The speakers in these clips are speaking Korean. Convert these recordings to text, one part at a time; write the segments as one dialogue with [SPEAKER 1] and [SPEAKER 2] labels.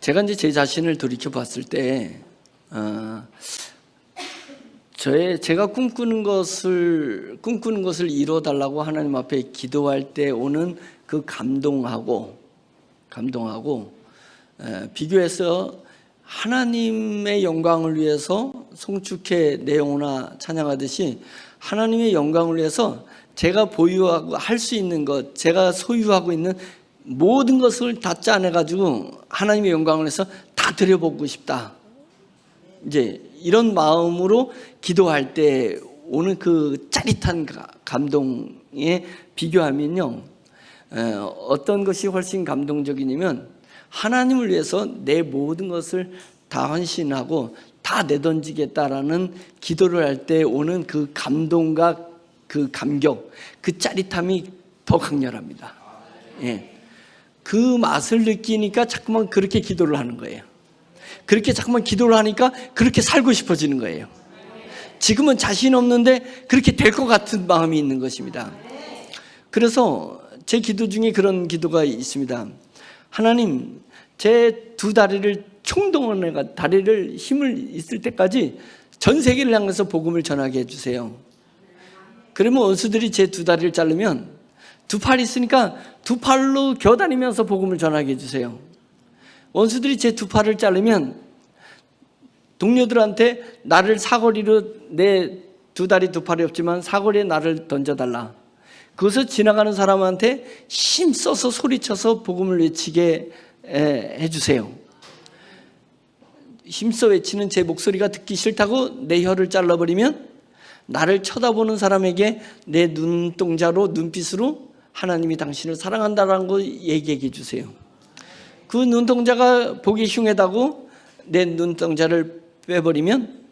[SPEAKER 1] 제가 이제 제 자신을 돌이켜 봤을 때, 제가 꿈꾸는 것을 이루어달라고 하나님 앞에 기도할 때 오는 그 감동하고 비교해서 하나님의 영광을 위해서 송축해 내용으나 찬양하듯이 하나님의 영광을 위해서 제가 보유하고 할 수 있는 것, 제가 소유하고 있는 모든 것을 다 짜내가지고 하나님의 영광을 위해서 다 드려보고 싶다. 이제 이런 마음으로 기도할 때 오는 그 짜릿한 감동에 비교하면요, 어떤 것이 훨씬 감동적이냐면 하나님을 위해서 내 모든 것을 다 헌신하고 다 내던지겠다라는 기도를 할 때 오는 그 감동과 그 감격, 그 짜릿함이 더 강렬합니다. 예. 그 맛을 느끼니까 자꾸만 그렇게 기도를 하는 거예요. 그렇게 자꾸만 기도를 하니까 그렇게 살고 싶어지는 거예요. 지금은 자신 없는데 그렇게 될 것 같은 마음이 있는 것입니다. 그래서 제 기도 중에 그런 기도가 있습니다. 하나님, 제 두 다리를 총동원해가 다리를 힘을 있을 때까지 전 세계를 향해서 복음을 전하게 해주세요. 그러면 원수들이 제 두 다리를 자르면 두 팔이 있으니까 두 팔로 겨다니면서 복음을 전하게 해주세요. 원수들이 제 두 팔을 자르면 동료들한테 나를 사거리로, 내 두 다리 두 팔이 없지만 사거리에 나를 던져달라. 그것을 지나가는 사람한테 힘써서 소리쳐서 복음을 외치게 해주세요. 힘써 외치는 제 목소리가 듣기 싫다고 내 혀를 잘라버리면 나를 쳐다보는 사람에게 내 눈동자로, 눈빛으로 하나님이 당신을 사랑한다는 거 얘기해 주세요. 그 눈동자가 보기 흉하다고 내 눈동자를 빼버리면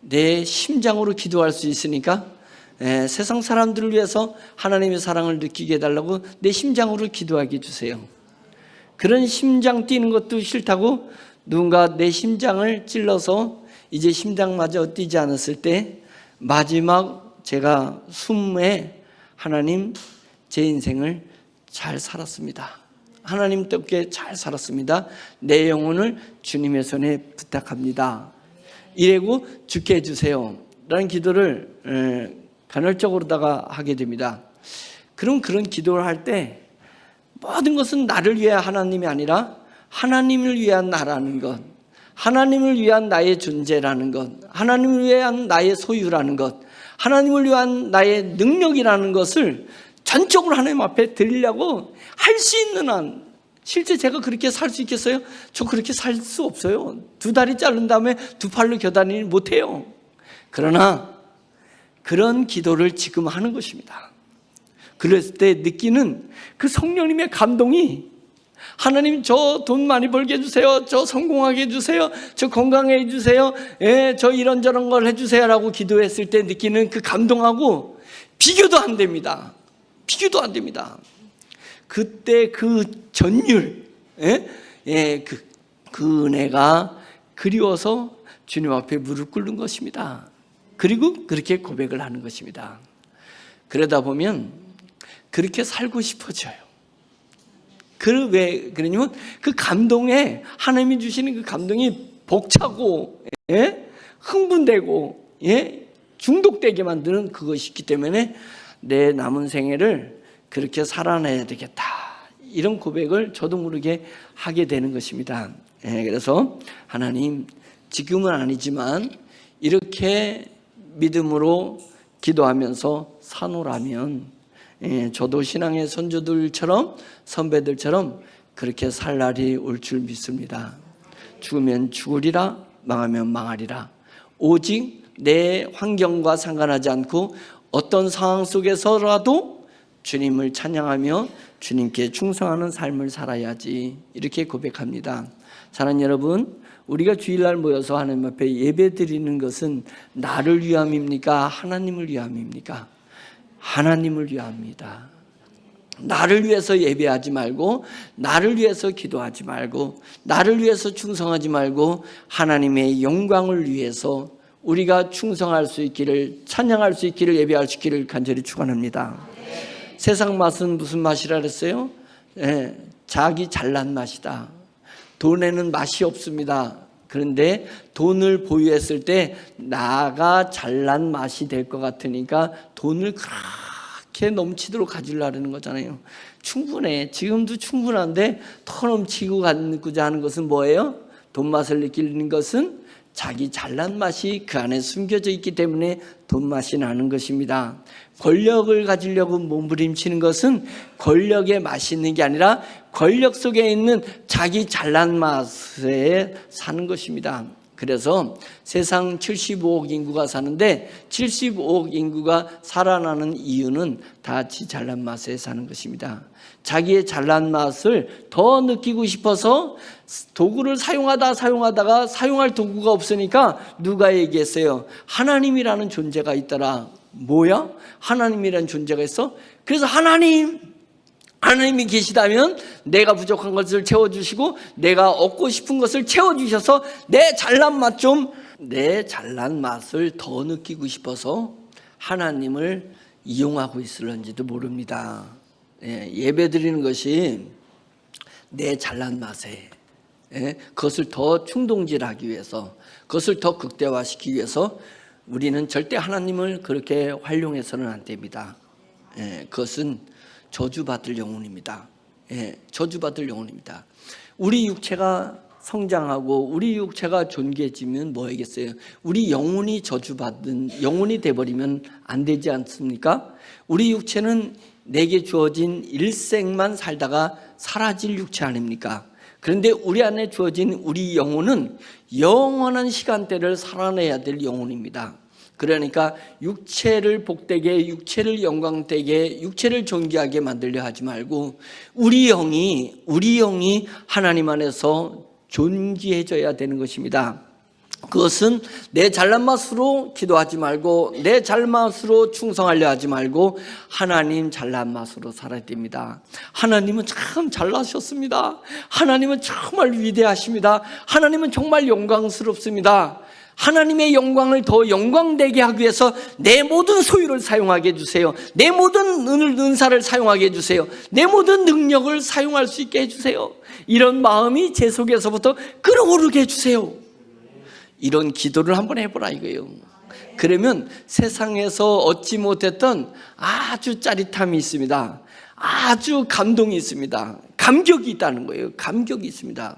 [SPEAKER 1] 내 심장으로 기도할 수 있으니까 세상 사람들을 위해서 하나님의 사랑을 느끼게 해달라고 내 심장으로 기도하게 해주세요. 그런 심장 뛰는 것도 싫다고 누군가 내 심장을 찔러서 이제 심장마저 뛰지 않았을 때 마지막 제가 숨에 하나님, 제 인생을 잘 살았습니다. 하나님께 잘 살았습니다. 내 영혼을 주님의 손에 부탁합니다. 이래고 죽게 해주세요 라는 기도를 간헐적으로다가 하게 됩니다. 그럼 그런 기도를 할 때 모든 것은 나를 위해 하나님이 아니라 하나님을 위한 나라는 것, 하나님을 위한 나의 존재라는 것, 하나님을 위한 나의 소유라는 것, 하나님을 위한 나의 능력이라는 것을 전적으로 하나님 앞에 드리려고 할 수 있는 한, 실제 제가 그렇게 살 수 있겠어요? 저 그렇게 살 수 없어요. 두 다리 자른 다음에 두 팔로 겨다니지 못해요. 그러나 그런 기도를 지금 하는 것입니다. 그랬을 때 느끼는 그 성령님의 감동이, 하나님 저 돈 많이 벌게 해주세요, 저 성공하게 해주세요, 저 건강해 해주세요, 저 이런저런 걸 해주세요 라고 기도했을 때 느끼는 그 감동하고 비교도 안 됩니다. 비교도 안 됩니다. 그때 그 전율, 그 은혜가 그리워서 주님 앞에 무릎 꿇는 것입니다. 그리고 그렇게 고백을 하는 것입니다. 그러다 보면 그렇게 살고 싶어져요. 왜 그러냐면 그 감동에, 하나님이 주시는 그 감동이 벅차고 흥분되고 중독되게 만드는 그것이 있기 때문에 내 남은 생애를 그렇게 살아내야 되겠다, 이런 고백을 저도 모르게 하게 되는 것입니다. 그래서 하나님, 지금은 아니지만 이렇게 믿음으로 기도하면서 사노라면 저도 신앙의 선조들처럼, 선배들처럼 그렇게 살 날이 올 줄 믿습니다. 죽으면 죽으리라, 망하면 망하리라. 오직 내 환경과 상관하지 않고 어떤 상황 속에서라도 주님을 찬양하며 주님께 충성하는 삶을 살아야지, 이렇게 고백합니다. 사랑하는 여러분, 우리가 주일날 모여서 하나님 앞에 예배 드리는 것은 나를 위함입니까? 하나님을 위함입니까? 하나님을 위함입니다. 나를 위해서 예배하지 말고, 나를 위해서 기도하지 말고, 나를 위해서 충성하지 말고 하나님의 영광을 위해서 우리가 충성할 수 있기를, 찬양할 수 있기를, 예배할 수 있기를 간절히 축원합니다. 세상 맛은 무슨 맛이라 그랬어요? 자기 잘난 맛이다. 돈에는 맛이 없습니다. 그런데 돈을 보유했을 때 나가 잘난 맛이 될 것 같으니까 돈을 그렇게 넘치도록 가지려는 거잖아요. 충분해. 지금도 충분한데 더 넘치고 가고자 하는 것은 뭐예요? 돈 맛을 느끼는 것은 자기 잘난 맛이 그 안에 숨겨져 있기 때문에 돈 맛이 나는 것입니다. 권력을 가지려고 몸부림치는 것은 권력의 맛이 있는 게 아니라 권력 속에 있는 자기 잘난 맛에 사는 것입니다. 그래서 세상 75억 인구가 사는데 75억 인구가 살아나는 이유는 다 지 잘난 맛에 사는 것입니다. 자기의 잘난 맛을 더 느끼고 싶어서 도구를 사용하다가 사용할 도구가 없으니까 누가 얘기했어요? 하나님이라는 존재가 있더라. 뭐야? 하나님이라는 존재가 있어? 그래서 하나님이 계시다면 내가 부족한 것을 채워주시고 내가 얻고 싶은 것을 채워주셔서 내 잘난 맛을 더 느끼고 싶어서 하나님을 이용하고 있을런지도 모릅니다. 예배 드리는 것이 내 잘난 맛에 그것을 더 충동질하기 위해서, 그것을 더 극대화시키기 위해서 우리는 절대 하나님을 그렇게 활용해서는 안 됩니다. 그것은 저주받을 영혼입니다. 저주받을 영혼입니다. 우리 육체가 성장하고 우리 육체가 존귀해지면 뭐하겠어요? 우리 영혼이 저주받은 영혼이 돼버리면 안 되지 않습니까? 우리 육체는 내게 주어진 일생만 살다가 사라질 육체 아닙니까? 그런데 우리 안에 주어진 우리 영혼은 영원한 시간대를 살아내야 될 영혼입니다. 그러니까 육체를 복되게, 육체를 영광되게, 육체를 존귀하게 만들려 하지 말고 우리 영이 하나님 안에서 존귀해져야 되는 것입니다. 그것은 내 잘난 맛으로 기도하지 말고 내 잘난 맛으로 충성하려 하지 말고 하나님 잘난 맛으로 살아야 됩니다. 하나님은 참 잘나셨습니다. 하나님은 정말 위대하십니다. 하나님은 정말 영광스럽습니다. 하나님의 영광을 더 영광되게 하기 위해서 내 모든 소유를 사용하게 해주세요. 내 모든 은사를 사용하게 해주세요. 내 모든 능력을 사용할 수 있게 해주세요. 이런 마음이 제 속에서부터 끓어오르게 해주세요. 이런 기도를 한번 해보라 이거예요. 그러면 세상에서 얻지 못했던 아주 짜릿함이 있습니다. 아주 감동이 있습니다. 감격이 있다는 거예요. 감격이 있습니다.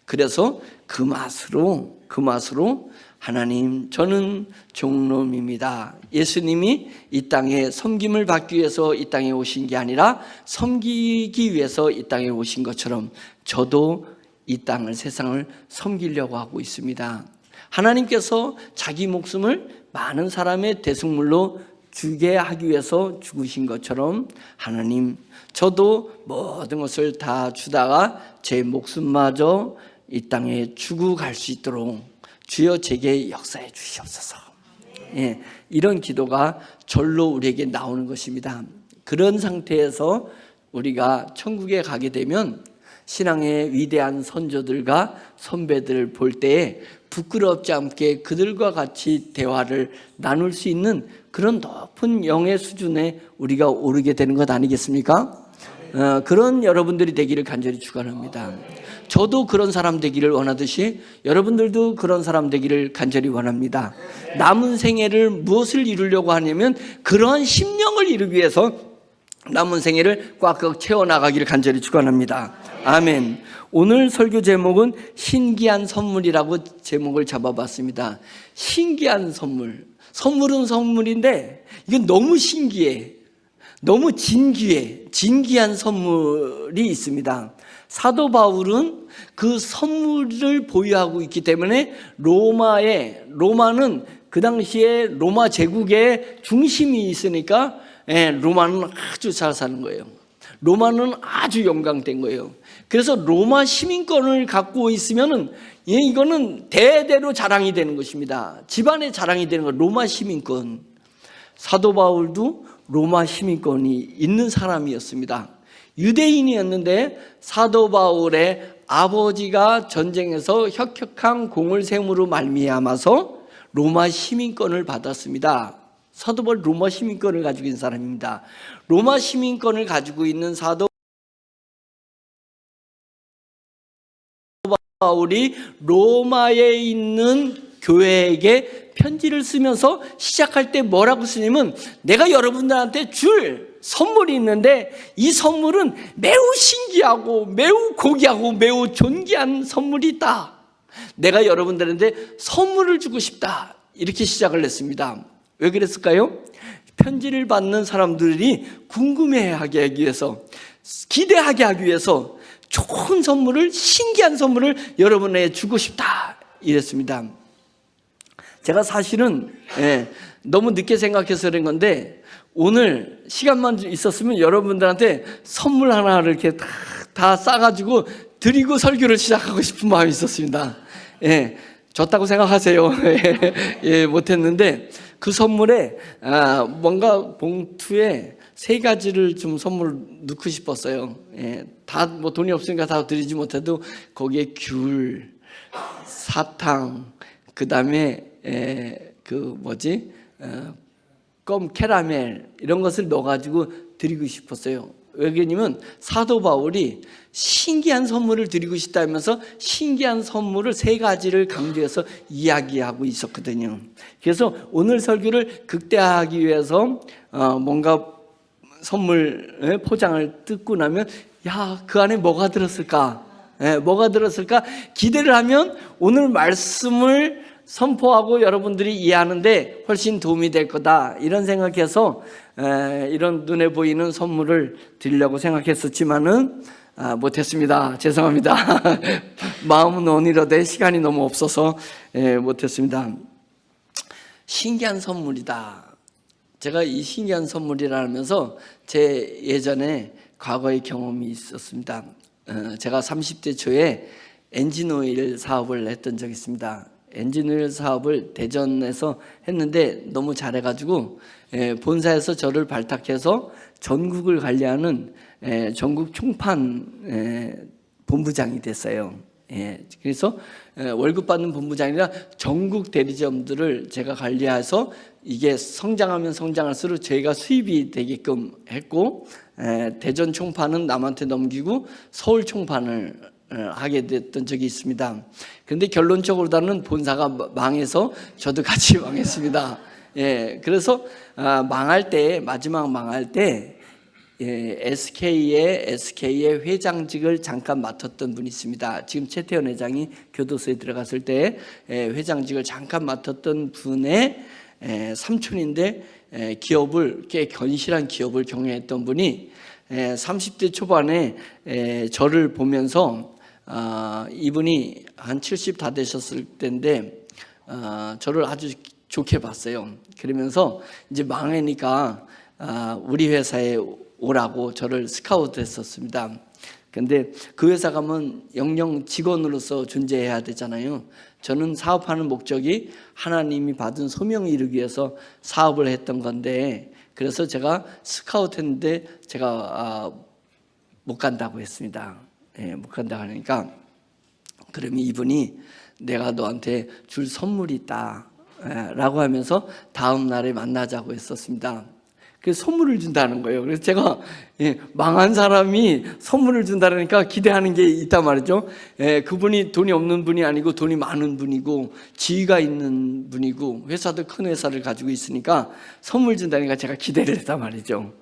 [SPEAKER 1] 그래서 그 맛으로 하나님, 저는 종놈입니다. 예수님이 이 땅에 섬김을 받기 위해서 이 땅에 오신 게 아니라 섬기기 위해서 이 땅에 오신 것처럼 저도 이 땅을, 세상을 섬기려고 하고 있습니다. 하나님께서 자기 목숨을 많은 사람의 대속물로 주게 하기 위해서 죽으신 것처럼 하나님, 저도 모든 것을 다 주다가 제 목숨마저 이 땅에 주고 갈 수 있도록 주여 제게 역사해 주시옵소서. 이런 기도가 절로 우리에게 나오는 것입니다. 그런 상태에서 우리가 천국에 가게 되면 신앙의 위대한 선조들과 선배들을 볼 때에 부끄럽지 않게 그들과 같이 대화를 나눌 수 있는 그런 높은 영의 수준에 우리가 오르게 되는 것 아니겠습니까? 그런 여러분들이 되기를 간절히 축원합니다. 저도 그런 사람 되기를 원하듯이 여러분들도 그런 사람 되기를 간절히 원합니다. 남은 생애를 무엇을 이루려고 하냐면 그러한 심령을 이루기 위해서 남은 생애를 꽉꽉 채워나가기를 간절히 축원합니다. 아멘. 오늘 설교 제목은 신기한 선물이라고 제목을 잡아봤습니다. 신기한 선물. 선물은 선물인데 이건 너무 신기해. 너무 진귀한 선물이 있습니다. 사도 바울은 그 선물을 보유하고 있기 때문에 로마는 그 당시에 로마 제국의 중심이 있으니까 로마는 아주 잘 사는 거예요. 로마는 아주 영광된 거예요. 그래서 로마 시민권을 갖고 있으면은 이거는 대대로 자랑이 되는 것입니다. 집안의 자랑이 되는 거. 로마 시민권. 사도 바울도 로마 시민권이 있는 사람이었습니다. 유대인이었는데 사도 바울의 아버지가 전쟁에서 혁혁한 공을샘으로 말미암아서 로마 시민권을 받았습니다. 사도 바울 로마 시민권을 가지고 있는 사람입니다. 로마 시민권을 가지고 있는 사도 바울이 로마에 있는 교회에게 편지를 쓰면서 시작할 때 뭐라고 쓰냐면, 내가 여러분들한테 줄 선물이 있는데 이 선물은 매우 신기하고 매우 고귀하고 매우 존귀한 선물이 있다. 내가 여러분들한테 선물을 주고 싶다. 이렇게 시작을 했습니다. 왜 그랬을까요? 편지를 받는 사람들이 궁금해하게 하기 위해서, 기대하게 하기 위해서 좋은 선물을, 신기한 선물을 여러분에게 주고 싶다 이랬습니다. 제가 사실은 너무 늦게 생각해서 그런 건데, 오늘 시간만 있었으면 여러분들한테 선물 하나를 이렇게 다 싸가지고 드리고 설교를 시작하고 싶은 마음이 있었습니다. 줬다고 생각하세요. 못했는데 그 선물에 뭔가 봉투에 3가지를 좀 선물 넣고 싶었어요. 다 뭐 돈이 없으니까 다 드리지 못해도 거기에 귤, 사탕, 그 다음에 껌, 캐러멜 이런 것을 넣어가지고 드리고 싶었어요. 왜냐면 사도 바울이 신기한 선물을 드리고 싶다면서 신기한 선물을 3가지를 강조해서 이야기하고 있었거든요. 그래서 오늘 설교를 극대화하기 위해서 뭔가 선물 포장을 뜯고 나면, 야, 그 안에 뭐가 들었을까? 뭐가 들었을까? 기대를 하면 오늘 말씀을 선포하고 여러분들이 이해하는데 훨씬 도움이 될 거다, 이런 생각해서 이런 눈에 보이는 선물을 드리려고 생각했었지만은 못했습니다. 죄송합니다. 마음은 원이로되 시간이 너무 없어서 못했습니다. 신기한 선물이다. 제가 이 신기한 선물이라 하면서 제 예전에 과거의 경험이 있었습니다. 제가 30대 초에 엔진오일 사업을 했던 적이 있습니다. 엔진오일 사업을 대전에서 했는데 너무 잘해가지고 본사에서 저를 발탁해서 전국을 관리하는 전국 총판 본부장이 됐어요. 그래서 월급 받는 본부장이라 전국 대리점들을 제가 관리해서 이게 성장하면 성장할수록 저희가 수입이 되게끔 했고, 대전 총판은 남한테 넘기고 서울 총판을 하게 됐던 적이 있습니다. 그런데 결론적으로는 본사가 망해서 저도 같이 망했습니다. 그래서 망할 때, 마지막 망할 때 SK의 회장직을 잠깐 맡았던 분이 있습니다. 지금 최태원 회장이 교도소에 들어갔을 때 회장직을 잠깐 맡았던 분의 삼촌인데, 기업을, 꽤 견실한 기업을 경영했던 분이 30대 초반에 저를 보면서, 이분이 한 70 다 되셨을 때인데 저를 아주 좋게 봤어요. 그러면서 이제 망하니까 우리 회사에 오라고 저를 스카우트 했었습니다. 근데 그 회사 가면 영영 직원으로서 존재해야 되잖아요. 저는 사업하는 목적이 하나님이 받은 소명을 이루기 위해서 사업을 했던 건데, 그래서 제가 스카우트 했는데 제가 못 간다고 했습니다. 못 간다고 하니까, 그러면 이분이 내가 너한테 줄 선물이 있다 라고 하면서 다음 날에 만나자고 했었습니다. 그래서 선물을 준다는 거예요. 그래서 제가 망한 사람이 선물을 준다니까 기대하는 게 있단 말이죠. 그분이 돈이 없는 분이 아니고 돈이 많은 분이고 지위가 있는 분이고 회사도 큰 회사를 가지고 있으니까 선물 준다니까 제가 기대를 했단 말이죠.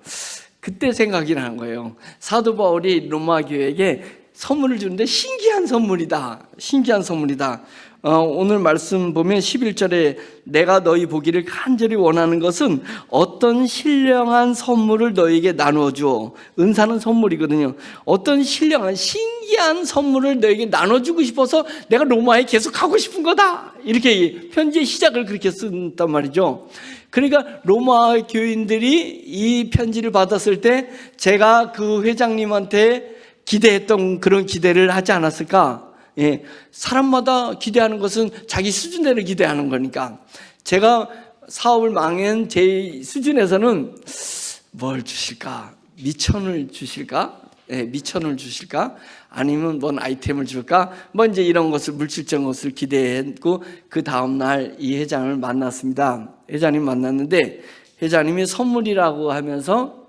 [SPEAKER 1] 그때 생각이 나는 거예요. 사도 바울이 로마 교회에게 선물을 주는데 신기한 선물이다. 신기한 선물이다. 오늘 말씀 보면 11절에 내가 너희 보기를 간절히 원하는 것은 어떤 신령한 선물을 너희에게 나누어 주어. 은사는 선물이거든요. 어떤 신령한 신기한 선물을 너희에게 나눠주고 싶어서 내가 로마에 계속 가고 싶은 거다. 이렇게 편지의 시작을 그렇게 쓴단 말이죠. 그러니까 로마 교인들이 이 편지를 받았을 때 제가 그 회장님한테 기대했던 그런 기대를 하지 않았을까? 사람마다 기대하는 것은 자기 수준대로 기대하는 거니까, 제가 사업을 망한 제 수준에서는 뭘 주실까? 미천을 주실까? 미천을 주실까? 아니면 뭔 아이템을 줄까? 뭐 이제 이런 것을, 물질적인 것을 기대했고, 그 다음날 이 회장을 만났습니다. 회장님 만났는데 회장님이 선물이라고 하면서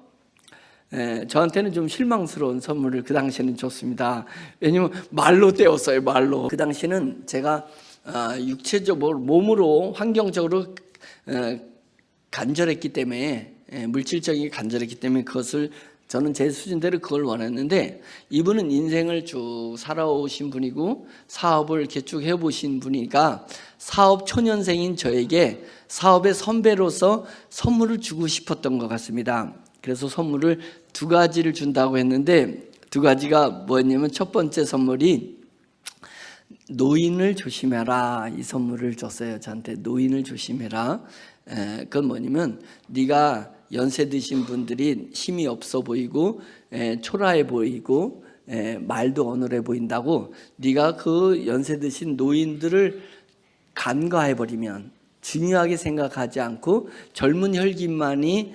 [SPEAKER 1] 저한테는 좀 실망스러운 선물을 그 당시에는 줬습니다. 왜냐면 말로 때웠어요. 말로. 그 당시에는 제가 육체적으로 몸으로 환경적으로 간절했기 때문에, 물질적인 간절했기 때문에 그것을 저는 제 수준대로 그걸 원했는데, 이분은 인생을 쭉 살아오신 분이고 사업을 이렇게 쭉 해보신 분이니까 사업 초년생인 저에게 사업의 선배로서 선물을 주고 싶었던 것 같습니다. 그래서 선물을 2가지를 준다고 했는데, 2가지가 뭐였냐면, 첫 번째 선물이 노인을 조심해라, 이 선물을 줬어요. 저한테 노인을 조심해라. 그건 뭐냐면, 네가 연세 드신 분들이 힘이 없어 보이고 초라해 보이고 말도 어눌해 보인다고, 네가 그 연세 드신 노인들을 간과해 버리면, 중요하게 생각하지 않고 젊은 혈기만이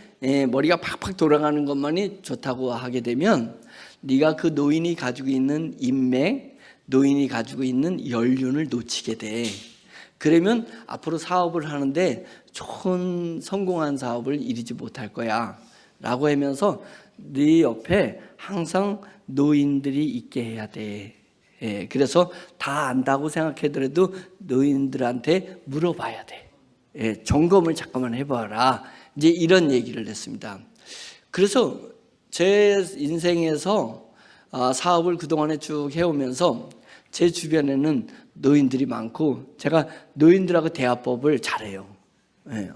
[SPEAKER 1] 머리가 팍팍 돌아가는 것만이 좋다고 하게 되면, 네가 그 노인이 가지고 있는 인맥, 노인이 가지고 있는 연륜을 놓치게 돼. 그러면 앞으로 사업을 하는데 좋은 성공한 사업을 이루지 못할 거야 라고 하면서, 네 옆에 항상 노인들이 있게 해야 돼. 그래서 다 안다고 생각하더라도 노인들한테 물어봐야 돼. 점검을 잠깐만 해봐라. 이제 이런 얘기를 했습니다. 그래서 제 인생에서 사업을 그동안에 쭉 해오면서 제 주변에는 노인들이 많고, 제가 노인들하고 대화법을 잘해요.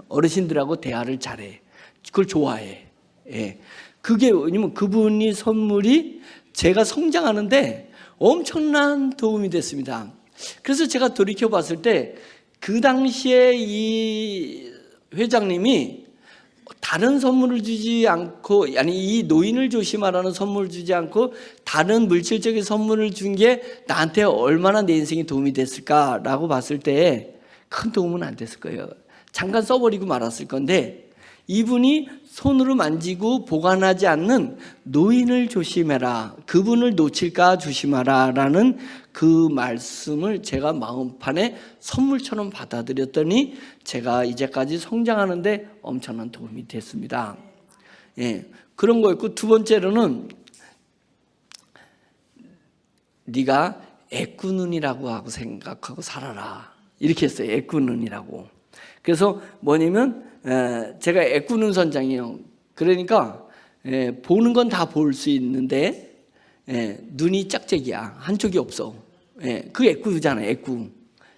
[SPEAKER 1] 어르신들하고 대화를 잘해. 그걸 좋아해. 그게 왜냐면 그분이 선물이 제가 성장하는데 엄청난 도움이 됐습니다. 그래서 제가 돌이켜 봤을 때 그 당시에 이 회장님이 다른 선물을 주지 않고, 아니 이 노인을 조심하라는 선물을 주지 않고 다른 물질적인 선물을 준 게 나한테 얼마나 내 인생에 도움이 됐을까라고 봤을 때 큰 도움은 안 됐을 거예요. 잠깐 써버리고 말았을 건데, 이분이 손으로 만지고 보관하지 않는 노인을 조심해라, 그분을 놓칠까 조심하라 라는 그 말씀을 제가 마음판에 선물처럼 받아들였더니 제가 이제까지 성장하는데 엄청난 도움이 됐습니다. 그런 거였고, 2번째로는 네가 애꾸눈이라고 하고 생각하고 살아라, 이렇게 했어요. 애꾸눈이라고. 그래서 뭐냐면 제가 애꾸눈 선장이에요. 그러니까 보는 건 다 볼 수 있는데 눈이 짝짝이야. 한쪽이 없어. 그 애꾸잖아. 애꾸.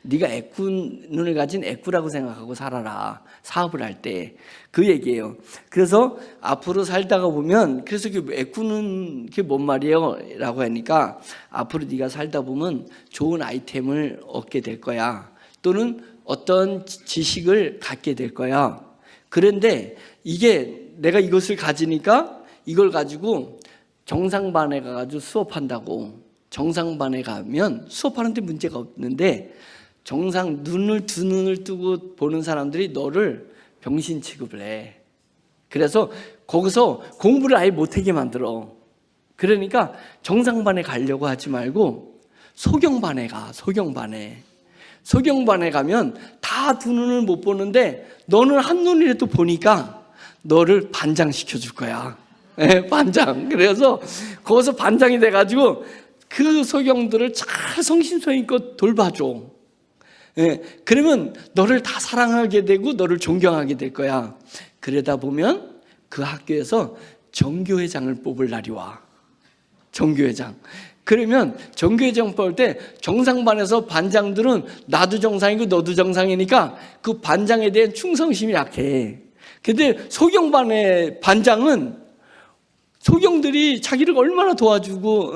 [SPEAKER 1] 네가 애꾸눈을 가진 애꾸라고 생각하고 살아라, 사업을 할 때. 그 얘기예요. 그래서 앞으로 살다가 보면, 그래서 그 애꾸는 그게 뭔 말이에요? 라고 하니까, 앞으로 네가 살다 보면 좋은 아이템을 얻게 될 거야. 또는 어떤 지식을 갖게 될 거야. 그런데 이게 내가 이것을 가지니까 이걸 가지고 정상반에 가가지고 수업한다고. 정상반에 가면 수업하는데 문제가 없는데, 정상 두 눈을 뜨고 보는 사람들이 너를 병신 취급을 해. 그래서 거기서 공부를 아예 못하게 만들어. 그러니까 정상반에 가려고 하지 말고 소경반에 가. 소경반에 가면 다 2눈을 못 보는데 너는 한 눈이라도 보니까 너를 반장시켜 줄 거야. 반장. 그래서 거기서 반장이 돼가지고 그 소경들을 잘 성심성의껏 돌봐줘. 그러면 너를 다 사랑하게 되고 너를 존경하게 될 거야. 그러다 보면 그 학교에서 정교회장을 뽑을 날이 와. 정교회장. 그러면 정교회장 뽑을 때 정상반에서 반장들은 나도 정상이고 너도 정상이니까 그 반장에 대한 충성심이 약해. 근데 소경반의 반장은 소경들이 자기를 얼마나 도와주고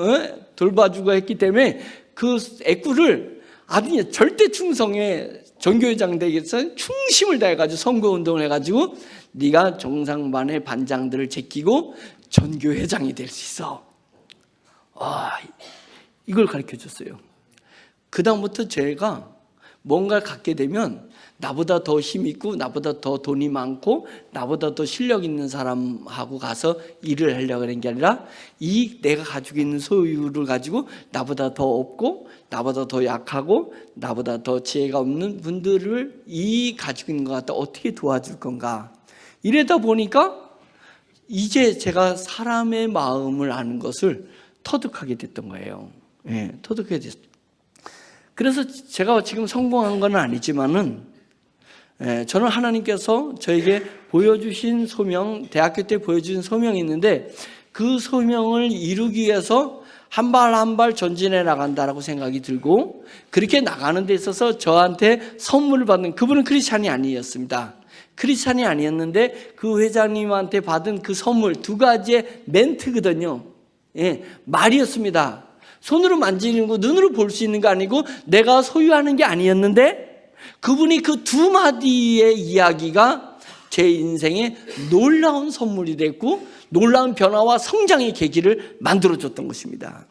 [SPEAKER 1] 돌봐주고 했기 때문에 그 애꾸를 아주 절대 충성에, 정교회장 되겠어 충심을 다해가지고 선거운동을 해가지고 네가 정상반의 반장들을 제끼고 전교회장이 될 수 있어. 이걸 가르쳐 줬어요. 그 다음부터 제가 뭔가를 갖게 되면 나보다 더 힘있고 나보다 더 돈이 많고 나보다 더 실력 있는 사람하고 가서 일을 하려고 하는 게 아니라, 이 내가 가지고 있는 소유를 가지고 나보다 더 없고 나보다 더 약하고 나보다 더 지혜가 없는 분들을 이 가지고 있는 것 갖다 어떻게 도와줄 건가. 이러다 보니까 이제 제가 사람의 마음을 아는 것을 터득하게 됐던 거예요. 예, 터득하게 됐어요. 그래서 제가 지금 성공한 건 아니지만은, 저는 하나님께서 저에게 보여주신 소명, 대학교 때 보여주신 소명이 있는데, 그 소명을 이루기 위해서 한 발 한 발 전진해 나간다라고 생각이 들고, 그렇게 나가는 데 있어서 저한테 선물을 받는, 그분은 크리스찬이 아니었습니다. 크리스찬이 아니었는데 그 회장님한테 받은 그 선물 두 가지의 멘트거든요. 예, 말이었습니다. 손으로 만지는 거, 눈으로 볼 수 있는 거 아니고 내가 소유하는 게 아니었는데, 그분이 그 두 마디의 이야기가 제 인생에 놀라운 선물이 됐고 놀라운 변화와 성장의 계기를 만들어줬던 것입니다.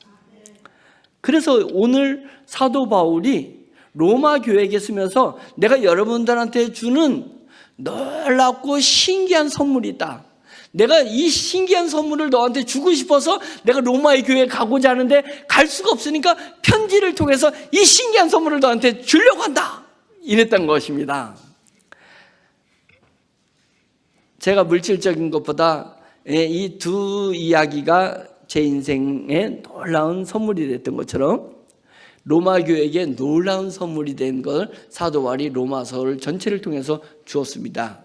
[SPEAKER 1] 그래서 오늘 사도 바울이 로마 교회에 쓰면서 내가 여러분들한테 주는 놀랍고 신기한 선물이 있다. 내가 이 신기한 선물을 너한테 주고 싶어서 내가 로마의 교회에 가고자 하는데 갈 수가 없으니까 편지를 통해서 이 신기한 선물을 너한테 주려고 한다. 이랬던 것입니다. 제가 물질적인 것보다 이 두 이야기가 제 인생에 놀라운 선물이 됐던 것처럼 로마 교회에게 놀라운 선물이 된 걸 사도 바울이 로마서를 전체를 통해서 주었습니다.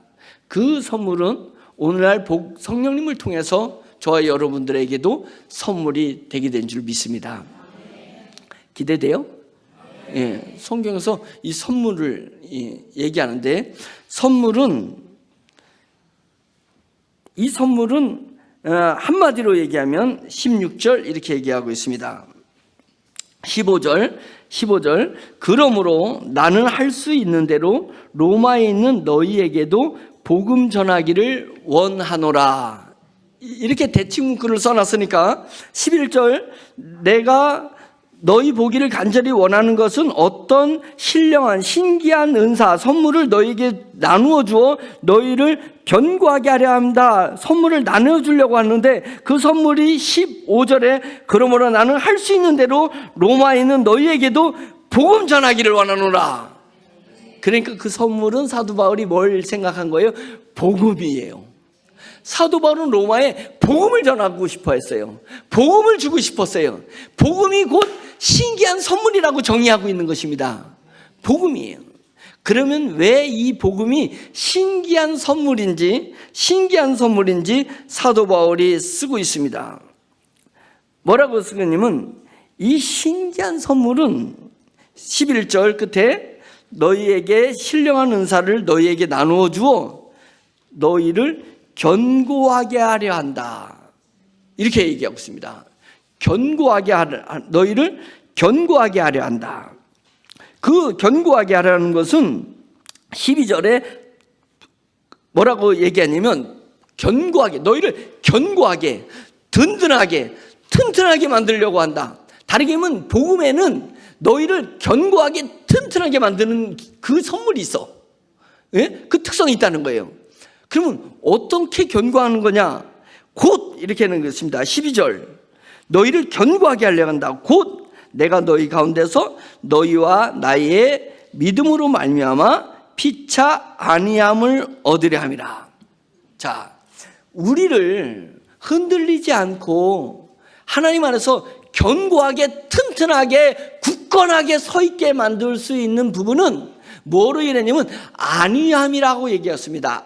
[SPEAKER 1] 그 선물은 오늘날 성령님을 통해서 저와 여러분들에게도 선물이 되게 된 줄 믿습니다. 기대돼요? 예, 성경에서 이 선물을 얘기하는데, 이 선물은 한마디로 얘기하면 16절 이렇게 얘기하고 있습니다. 15절 그러므로 나는 할 수 있는 대로 로마에 있는 너희에게도 복음 전하기를 원하노라. 이렇게 대칭 문구를 써놨으니까 11절 내가 너희 보기를 간절히 원하는 것은 어떤 신령한 신기한 은사 선물을 너희에게 나누어 주어 너희를 견고하게 하려 합니다. 선물을 나누어 주려고 하는데 그 선물이 15절에 그러므로 나는 할 수 있는 대로 로마에 있는 너희에게도 복음 전하기를 원하노라. 그러니까 그 선물은 사도 바울이 뭘 생각한 거예요? 복음이에요. 사도 바울은 로마에 복음을 전하고 싶어 했어요. 복음을 주고 싶었어요. 복음이 곧 신기한 선물이라고 정의하고 있는 것입니다. 복음이에요. 그러면 왜 이 복음이 신기한 선물인지 사도 바울이 쓰고 있습니다. 뭐라고 쓰냐면 이 신기한 선물은 11절 끝에 너희에게 신령한 은사를 너희에게 나누어 주어 너희를 견고하게 하려 한다. 이렇게 얘기하고 있습니다. 너희를 견고하게 하려 한다. 그 견고하게 하라는 것은 12절에 뭐라고 얘기하냐면 너희를 견고하게, 든든하게, 튼튼하게 만들려고 한다. 다르게 하면 복음에는 너희를 견고하게, 튼튼하게 만드는 그 선물이 있어. 예? 그 특성이 있다는 거예요. 그러면 어떻게 견고하는 거냐? 곧 이렇게 하는 것입니다. 12절 너희를 견고하게 하려고 한다. 곧 내가 너희 가운데서 너희와 나의 믿음으로 말미암아 피차 아니함을 얻으려 함이라. 자, 우리를 흔들리지 않고 하나님 안에서 견고하게, 튼튼하게, 굳건하게 서 있게 만들 수 있는 부분은 뭐로 인했냐면 안위함이라고 얘기했습니다.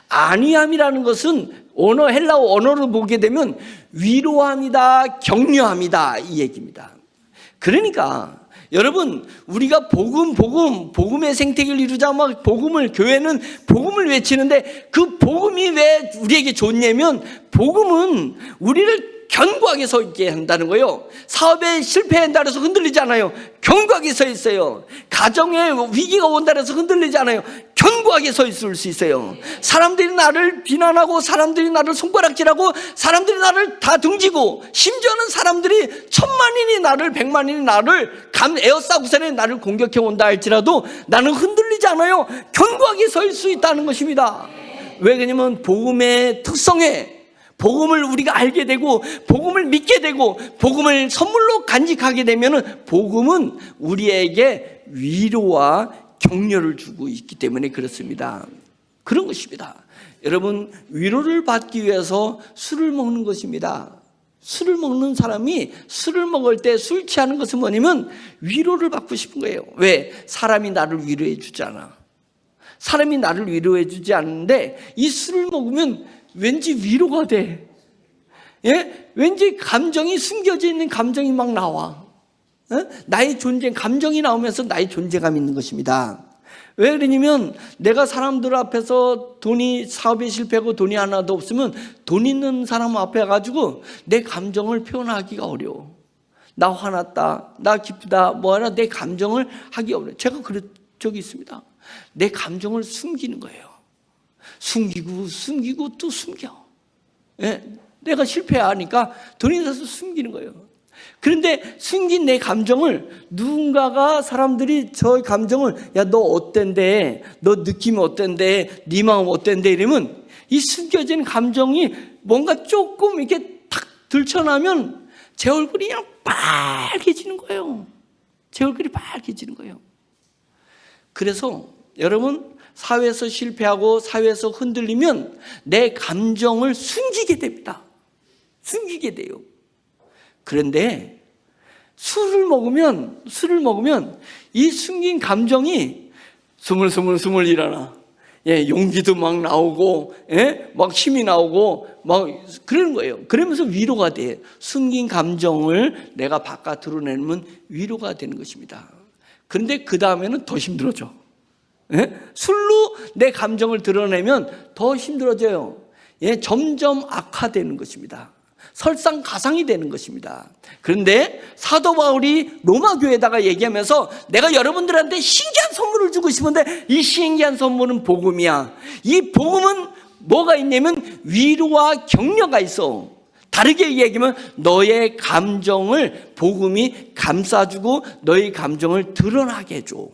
[SPEAKER 1] 안위함이라는 것은 헬라어 언어로 보게 되면 위로함이다, 격려함이다 이 얘기입니다. 그러니까 여러분 우리가 복음의 생태계를 이루자 막 교회는 복음을 외치는데 그 복음이 왜 우리에게 좋냐면 복음은 우리를 견고하게 서 있게 한다는 거예요. 사업에 실패한다 해서 흔들리지 않아요. 견고하게 서 있어요. 가정에 위기가 온다 해서 흔들리지 않아요. 견고하게 서 있을 수 있어요. 사람들이 나를 비난하고 사람들이 나를 손가락질하고 사람들이 나를 다 등지고 심지어는 사람들이 1000만인이 나를 100만인이 나를 에어싸구산에 나를 공격해 온다 할지라도 나는 흔들리지 않아요. 견고하게 설 수 있다는 것입니다. 왜 그러냐면 복음의 특성에 복음을 우리가 알게 되고 복음을 믿게 되고 복음을 선물로 간직하게 되면 복음은 우리에게 위로와 격려를 주고 있기 때문에 그렇습니다. 그런 것입니다. 여러분, 위로를 받기 위해서 술을 먹는 것입니다. 술을 먹는 사람이 술을 먹을 때 술 취하는 것은 뭐냐면 위로를 받고 싶은 거예요. 왜? 사람이 나를 위로해 주지 않아. 사람이 나를 위로해 주지 않는데 이 술을 먹으면 왠지 위로가 돼. 예? 왠지 감정이 숨겨져 있는 감정이 막 나와. 나의 존재, 감정이 나오면서 나의 존재감이 있는 것입니다. 왜 그러냐면 내가 사람들 앞에서 사업에 실패하고 돈이 하나도 없으면 돈 있는 사람 앞에 가지고 내 감정을 표현하기가 어려워. 나 화났다, 나 기쁘다, 뭐하라 내 감정을 하기 어려워. 제가 그런 적이 있습니다. 내 감정을 숨기는 거예요. 숨기고 또 숨겨. 예? 내가 실패하니까 돈이 있어서 숨기는 거예요. 그런데 숨긴 내 감정을 누군가가 사람들이 저 감정을 야, 너 어땠는데, 너 느낌이 어땠는데, 네 마음 어땠는데 이러면 이 숨겨진 감정이 뭔가 조금 이렇게 탁 들춰나면 제 얼굴이 그냥 빨개지는 거예요. 제 얼굴이 빨개지는 거예요. 그래서 여러분, 사회에서 실패하고 사회에서 흔들리면 내 감정을 숨기게 됩니다. 숨기게 돼요. 그런데 술을 먹으면 이 숨긴 감정이 스물스물 일어나. 예, 용기도 막 나오고, 예, 막 힘이 나오고, 막 그러는 거예요. 그러면서 위로가 돼. 숨긴 감정을 내가 바깥으로 내면 위로가 되는 것입니다. 그런데 그 다음에는 더 힘들어져. 예? 술로 내 감정을 드러내면 더 힘들어져요. 예, 점점 악화되는 것입니다. 설상가상이 되는 것입니다. 그런데 사도 바울이 로마 교회에다가 얘기하면서 내가 여러분들한테 신기한 선물을 주고 싶은데 이 신기한 선물은 복음이야. 이 복음은 뭐가 있냐면 위로와 격려가 있어. 다르게 얘기하면 너의 감정을 복음이 감싸주고 너의 감정을 드러나게 해줘.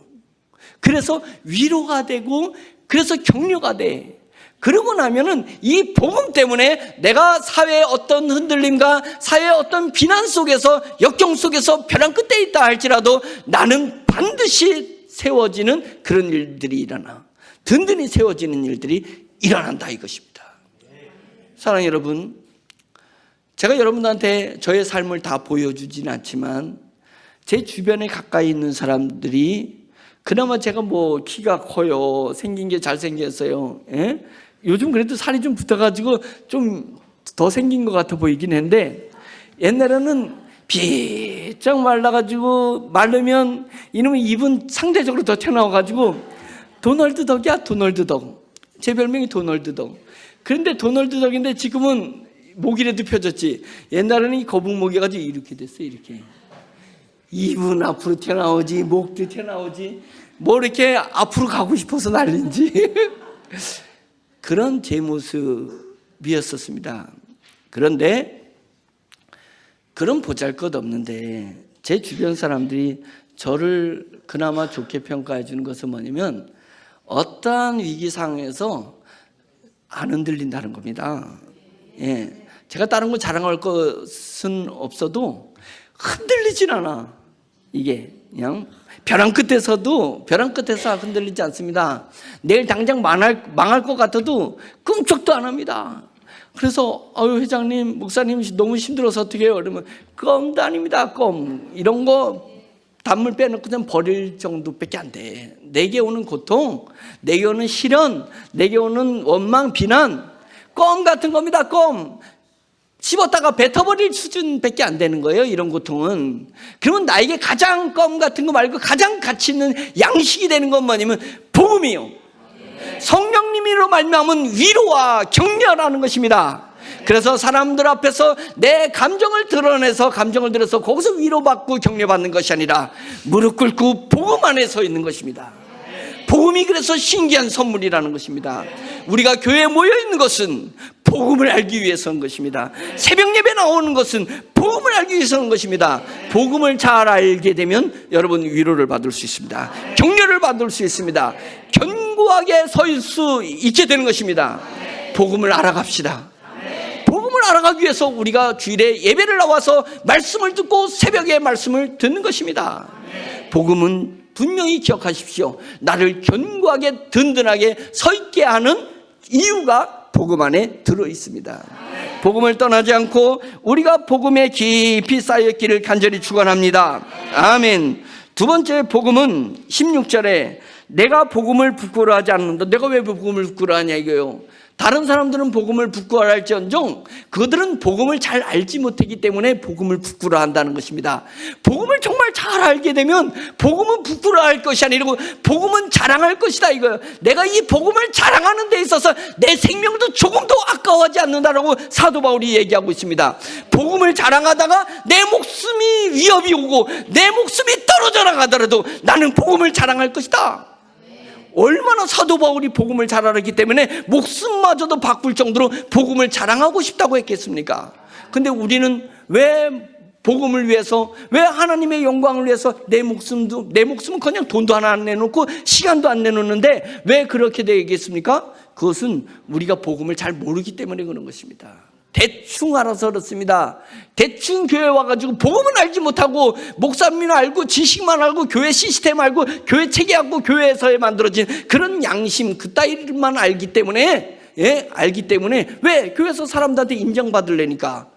[SPEAKER 1] 그래서 위로가 되고 그래서 격려가 돼. 그러고 나면은 이 복음 때문에 내가 사회의 어떤 흔들림과 사회의 어떤 비난 속에서 역경 속에서 벼랑 끝에 있다 할지라도 나는 반드시 세워지는 그런 일들이 일어나. 든든히 세워지는 일들이 일어난다 이것입니다. 사랑하는 여러분, 제가 여러분들한테 저의 삶을 다 보여주지는 않지만 제 주변에 가까이 있는 사람들이 그나마 제가 뭐 키가 커요, 생긴 게 잘생겼어요. 예? 요즘 그래도 살이 좀 붙어가지고 좀 더 생긴 것 같아 보이긴 했는데 옛날에는 비쩍 말라가지고 마르면 이놈의 입은 상대적으로 더 튀어나와가지고 도널드 덕이야, 도널드 덕. 제 별명이 도널드 덕. 그런데 도널드 덕인데 지금은 목이라도 펴졌지. 옛날에는 이 거북목이 가지고 이렇게 됐어요. 이렇게 입은 앞으로 튀어나오지, 목도 튀어나오지. 뭐 이렇게 앞으로 가고 싶어서 난린지 그런 제 모습이었었습니다. 그런데 그런 보잘것없는데 제 주변 사람들이 저를 그나마 좋게 평가해 주는 것은 뭐냐면 어떠한 위기 상황에서 안 흔들린다는 겁니다. 예, 제가 다른 거 자랑할 것은 없어도 흔들리진 않아. 이게 그냥 벼랑 끝에서 흔들리지 않습니다. 내일 당장 망할 것 같아도 꿈쩍도 안 합니다. 그래서 회장님, 목사님 너무 힘들어서 어떻게 해요? 그러면 껌도 아닙니다. 껌 이런 거 단물 빼놓고 그냥 버릴 정도밖에 안 돼. 내게 오는 고통, 내게 오는 시련, 내게 오는 원망, 비난, 껌 같은 겁니다. 껌 씹었다가 뱉어버릴 수준밖에 안 되는 거예요. 이런 고통은. 그러면 나에게 가장 껌 같은 거 말고 가장 가치 있는 양식이 되는 건 뭐냐면 복음이요. 성령님으로 말미암은 위로와 격려라는 것입니다. 그래서 사람들 앞에서 내 감정을 드러내서 감정을 들어서 거기서 위로받고 격려받는 것이 아니라 무릎 꿇고 복음 안에 서 있는 것입니다. 복음이 그래서 신기한 선물이라는 것입니다. 우리가 교회에 모여 있는 것은 복음을 알기 위해서인 것입니다. 새벽 예배 나오는 것은 복음을 알기 위해서인 것입니다. 복음을 잘 알게 되면 여러분 위로를 받을 수 있습니다. 격려를 받을 수 있습니다. 견고하게 설 수 있게 되는 것입니다. 복음을 알아갑시다. 복음을 알아가기 위해서 우리가 주일에 예배를 나와서 말씀을 듣고 새벽에 말씀을 듣는 것입니다. 복음은 분명히 기억하십시오. 나를 견고하게 든든하게 서 있게 하는 이유가 복음 안에 들어 있습니다. 복음을 떠나지 않고 우리가 복음에 깊이 쌓였기를 간절히 축원합니다. 아멘. 두 번째 복음은 16절에 내가 복음을 부끄러워하지 않는다. 내가 왜 복음을 부끄러워하냐 이거예요. 다른 사람들은 복음을 부끄러워할지언정 그들은 복음을 잘 알지 못했기 때문에 복음을 부끄러워한다는 것입니다. 복음을 정말 잘 알게 되면 복음은 부끄러워할 것이 아니고 복음은 자랑할 것이다 이거예요. 내가 이 복음을 자랑하는 데 있어서 내 생명도 조금도 아까워하지 않는다라고 사도 바울이 얘기하고 있습니다. 복음을 자랑하다가 내 목숨이 위협이 오고 내 목숨이 떨어져 나가더라도 나는 복음을 자랑할 것이다. 얼마나 사도 바울이 복음을 잘 알았기 때문에 목숨마저도 바꿀 정도로 복음을 자랑하고 싶다고 했겠습니까? 근데 우리는 왜 복음을 위해서, 왜 하나님의 영광을 위해서 내 목숨은 그냥 돈도 하나 안 내놓고 시간도 안 내놓는데 왜 그렇게 되겠습니까? 그것은 우리가 복음을 잘 모르기 때문에 그런 것입니다. 대충 알아서 그렇습니다. 대충 교회 와가지고 복음은 알지 못하고 목사님은 알고 지식만 알고 교회 시스템 알고 교회 체계 알고 교회에서 만들어진 그런 양심 그따위만 알기 때문에 알기 때문에 왜 교회에서 사람들한테 인정받으려니까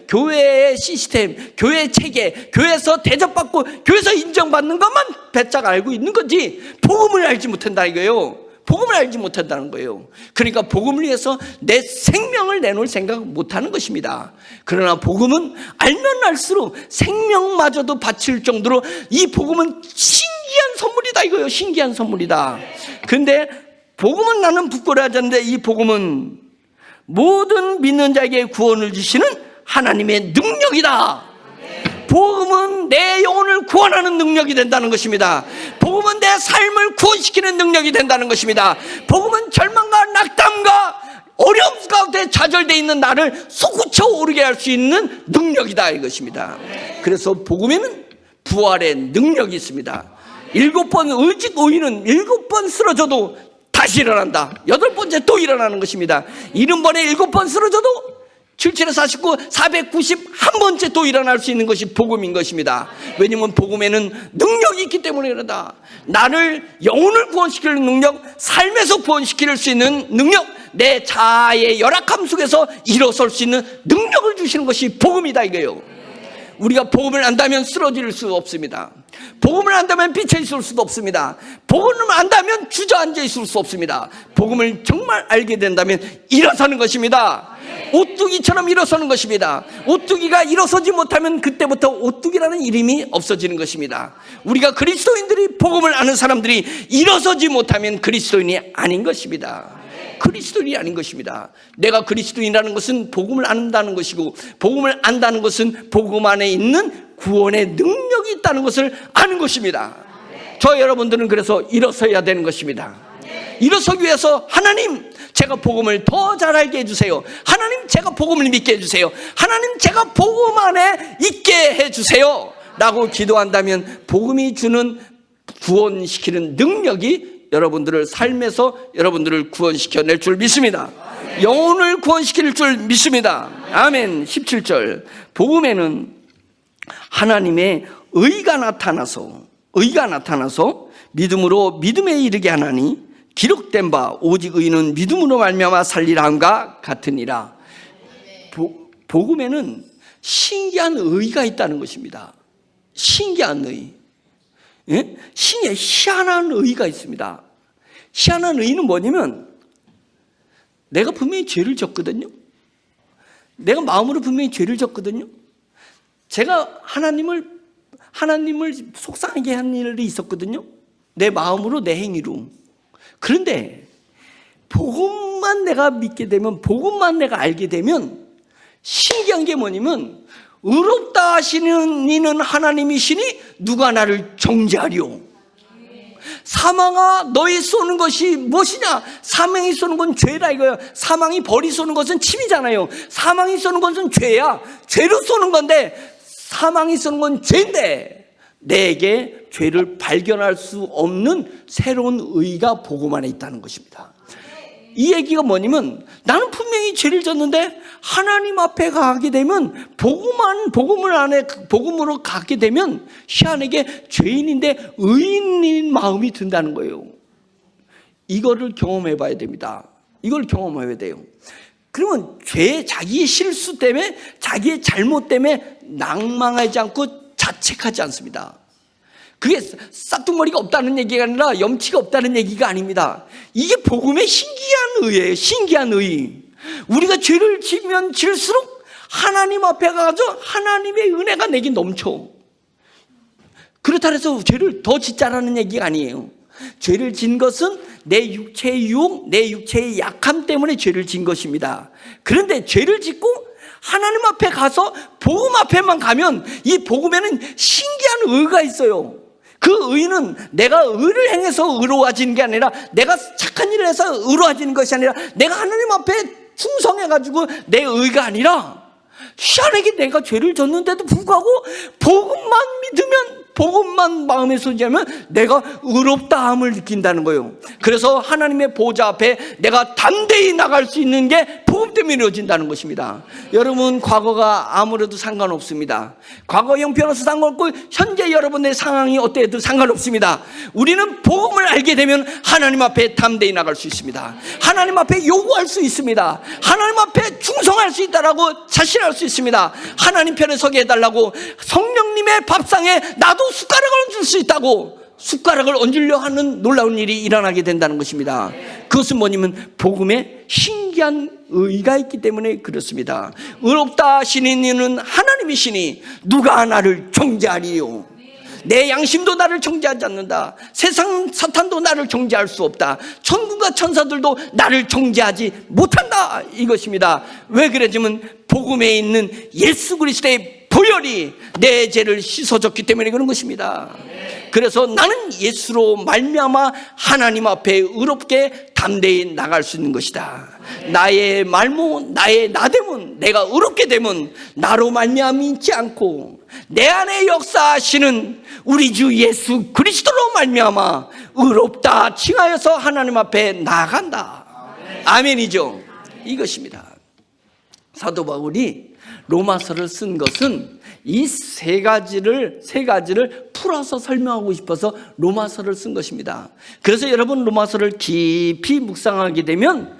[SPEAKER 1] 교회의 시스템, 교회 체계, 교회에서 대접받고 교회에서 인정받는 것만 배짝 알고 있는 거지 복음을 알지 못한다 이거예요. 복음을 알지 못한다는 거예요. 그러니까 복음을 위해서 내 생명을 내놓을 생각 못하는 것입니다. 그러나 복음은 알면 알수록 생명마저도 바칠 정도로 이 복음은 신기한 선물이다 이거예요. 신기한 선물이다. 근데 복음은 나는 부끄러워하지 않는데 이 복음은 모든 믿는 자에게 구원을 주시는 하나님의 능력이다. 복음은 내 영혼을 구원하는 능력이 된다는 것입니다. 복음은 내 삶을 구원시키는 능력이 된다는 것입니다. 복음은 절망과 낙담과 어려움 가운데 좌절되어 있는 나를 솟구쳐 오르게 할 수 있는 능력이다 이것입니다. 그래서 복음에는 부활의 능력이 있습니다. 7번 의직 의인은 7번 쓰러져도 다시 일어난다. 8번째 또 일어나는 것입니다. 70번에 7번 쓰러져도 77에 49, 491번째 또 일어날 수 있는 것이 복음인 것입니다. 왜냐하면 복음에는 능력이 있기 때문에 그러다. 나를 영혼을 구원시키는 능력, 삶에서 구원시킬 수 있는 능력, 내 자아의 열악함 속에서 일어설 수 있는 능력을 주시는 것이 복음이다 이거예요. 우리가 복음을 안다면 쓰러질 수 없습니다. 복음을 안다면 빛에 있을 수도 없습니다. 복음을 안다면 주저앉아 있을 수 없습니다. 복음을 정말 알게 된다면 일어서는 것입니다. 오뚜기처럼 일어서는 것입니다. 오뚜기가 일어서지 못하면 그때부터 오뚜기라는 이름이 없어지는 것입니다. 우리가 그리스도인들이 복음을 아는 사람들이 일어서지 못하면 그리스도인이 아닌 것입니다. 그리스도인이 아닌 것입니다. 내가 그리스도인이라는 것은 복음을 안다는 것이고 복음을 안다는 것은 복음 안에 있는 구원의 능력이 있다는 것을 아는 것입니다. 저 여러분들은 그래서 일어서야 되는 것입니다. 일어서기 위해서 하나님 제가 복음을 더 잘 알게 해주세요. 하나님 제가 복음을 믿게 해주세요. 하나님 제가 복음 안에 있게 해주세요 라고 기도한다면 복음이 주는 구원시키는 능력이 여러분들을 삶에서 여러분들을 구원시켜낼 줄 믿습니다. 영혼을 구원시킬 줄 믿습니다. 아멘. 17절 복음에는 하나님의 의가 나타나서 믿음으로 믿음에 이르게 하나니 기록된 바 오직 의인은 믿음으로 말미암아 살리라 함과 같으니라. 복음에는 신기한 의가 있다는 것입니다. 신기한 의. 신의 희한한 의가 있습니다. 희한한 의는 뭐냐면 내가 분명히 죄를 졌거든요. 내가 마음으로 분명히 죄를 졌거든요. 제가 하나님을 속상하게 한 일이 있었거든요. 내 마음으로 내 행위로. 그런데 복음만 내가 믿게 되면 복음만 내가 알게 되면 신기한 게 뭐냐면 의롭다 하시는 이는 하나님이시니 누가 나를 정죄하리요. 사망아 너희 쏘는 것이 무엇이냐? 사망이 쏘는 건 죄다 이거예요. 사망이 벌이 쏘는 것은 침이잖아요. 사망이 쏘는 것은 죄야. 죄로 쏘는 건데 사망이 쏘는 건 죄인데 내게 죄를 발견할 수 없는 새로운 의가 복음 안에 있다는 것입니다. 이 얘기가 뭐냐면 나는 분명히 죄를 졌는데 하나님 앞에 가게 되면 복음으로 가게 되면 희한하게 죄인인데 의인인 마음이 든다는 거예요. 이거를 경험해 봐야 됩니다. 이걸 경험해야 돼요. 그러면 자기의 실수 때문에, 자기의 잘못 때문에 낭망하지 않고 자책하지 않습니다. 그게 싹둑머리가 없다는 얘기가 아니라 염치가 없다는 얘기가 아닙니다. 이게 복음의 신기한 의예요. 신기한 의. 우리가 죄를 지면 질수록 하나님 앞에 가서 하나님의 은혜가 내게 넘쳐. 그렇다 해서 죄를 더 짓자라는 얘기가 아니에요. 죄를 진 것은 내 육체의 유혹, 내 육체의 약함 때문에 죄를 진 것입니다. 그런데 죄를 짓고 하나님 앞에 가서 복음 앞에만 가면 이 복음에는 신기한 의가 있어요. 그 의는 내가 의를 행해서 의로워지는 게 아니라, 내가 착한 일을 해서 의로워지는 것이 아니라, 내가 하나님 앞에 충성해가지고 내 의가 아니라, 희한하게 내가 죄를 졌는데도 불구하고 복음만 믿으면, 복음만 마음에 소지하면 내가 의롭다함을 느낀다는 거예요. 그래서 하나님의 보좌 앞에 내가 담대히 나갈 수 있는 게 복음 때문에 이루어진다는 것입니다. 여러분, 과거가 아무래도 상관없습니다. 과거 형편으로서 상관없고 현재 여러분의 상황이 어때도 상관없습니다. 우리는 복음을 알게 되면 하나님 앞에 담대히 나갈 수 있습니다. 하나님 앞에 요구할 수 있습니다. 하나님 앞에 충성할 수 있다라고 자신할 수 있습니다. 하나님 편에 서게 해달라고, 성령님의 밥상에 나도 숟가락을 얹을 수 있다고 숟가락을 얹으려 하는 놀라운 일이 일어나게 된다는 것입니다. 그것은 뭐냐면 복음에 신기한 의가 있기 때문에 그렇습니다. 의롭다 하시는 이는 하나님이시니 누가 나를 정죄하리요. 내 양심도 나를 정죄하지 않는다. 세상 사탄도 나를 정죄할 수 없다. 천군과 천사들도 나를 정죄하지 못한다. 이것입니다. 왜 그러냐면 복음에 있는 예수 그리스도의 보혈이 내 죄를 씻어줬기 때문에 그런 것입니다. 그래서 나는 예수로 말미암아 하나님 앞에 의롭게 담대히 나갈 수 있는 것이다. 나의 말모, 나의 나됨은, 내가 의롭게 되면 나로 말미암지 않고 내 안에 역사하시는 우리 주 예수 그리스도로 말미암아 의롭다 칭하여서 하나님 앞에 나아간다. 아멘이죠. 이것입니다. 사도 바울이 로마서를 쓴 것은 이 세 가지를 풀어서 설명하고 싶어서 로마서를 쓴 것입니다. 그래서 여러분, 로마서를 깊이 묵상하게 되면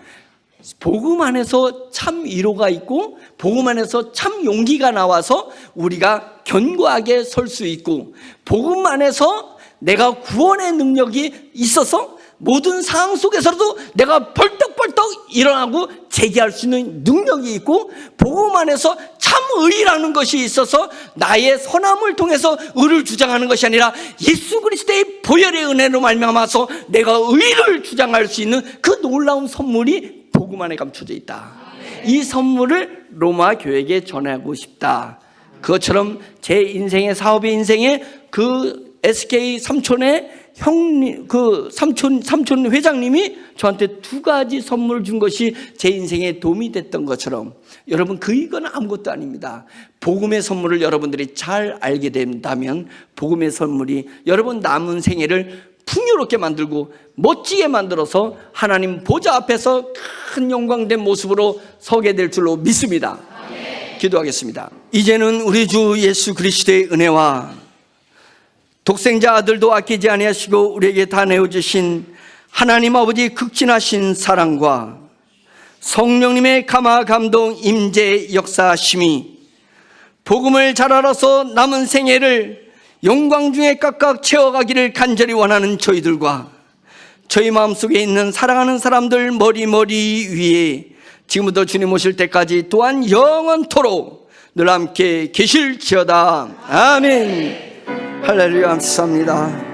[SPEAKER 1] 복음 안에서 참 위로가 있고 복음 안에서 참 용기가 나와서 우리가 견고하게 설 수 있고, 복음 안에서 내가 구원의 능력이 있어서 모든 상황 속에서도 내가 벌떡벌떡 일어나고 재기할 수 있는 능력이 있고, 복음 안에서 참 의라는 것이 있어서 나의 선함을 통해서 의를 주장하는 것이 아니라 예수 그리스도의 보혈의 은혜로 말미암아서 내가 의를 주장할 수 있는 그 놀라운 선물이 복음 안에 감춰져 있다. 이 선물을 로마 교회에게 전하고 싶다. 그것처럼 제 인생의, 사업의 인생에 그 SK 삼촌의 삼촌 회장님이 저한테 두 가지 선물을 준 것이 제 인생에 도움이 됐던 것처럼, 여러분, 이건 아무것도 아닙니다. 복음의 선물을 여러분들이 잘 알게 된다면 복음의 선물이 여러분 남은 생애를 풍요롭게 만들고 멋지게 만들어서 하나님 보좌 앞에서 큰 영광된 모습으로 서게 될 줄로 믿습니다. 기도하겠습니다. 이제는 우리 주 예수 그리스도의 은혜와 독생자 아들도 아끼지 아니하시고 우리에게 다 내어주신 하나님 아버지 극진하신 사랑과 성령님의 감화 감동 임재 역사하심이 복음을 잘 알아서 남은 생애를 영광 중에 깍깍 채워가기를 간절히 원하는 저희들과 저희 마음속에 있는 사랑하는 사람들 머리 위에 지금부터 주님 오실 때까지 또한 영원토록 늘 함께 계실지어다. 아멘. 할렐루야. 감사합니다.